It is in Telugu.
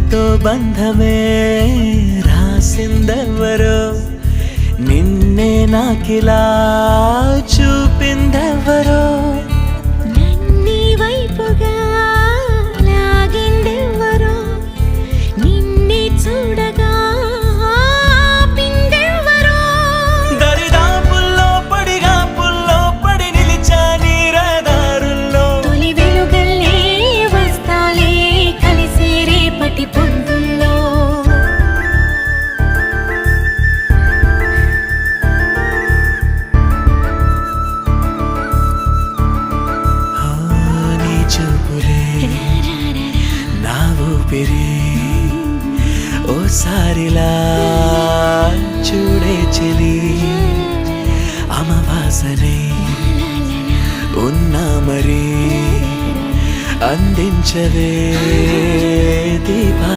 నీతో బంధమే రాసిందెవరో నిన్నే నాకిలా చూపిందెవరో నన్ని వైపుగా లాగిందెవరో నిన్నే చూడగా ఆపిందెవరో దరిదాపుల్లో పడిగాపుల్లో పడి నిలిచా నీ రహదారుల్లో తొలి వెలుగల్లే వస్తాలే కలిసే రేపటి పొద్దుల్లో నీ చూపులే నా ఊపిరి ఓసారిలా చూడే చెలి అమవాసనే ఉన్నా మరి అందించవే దీపా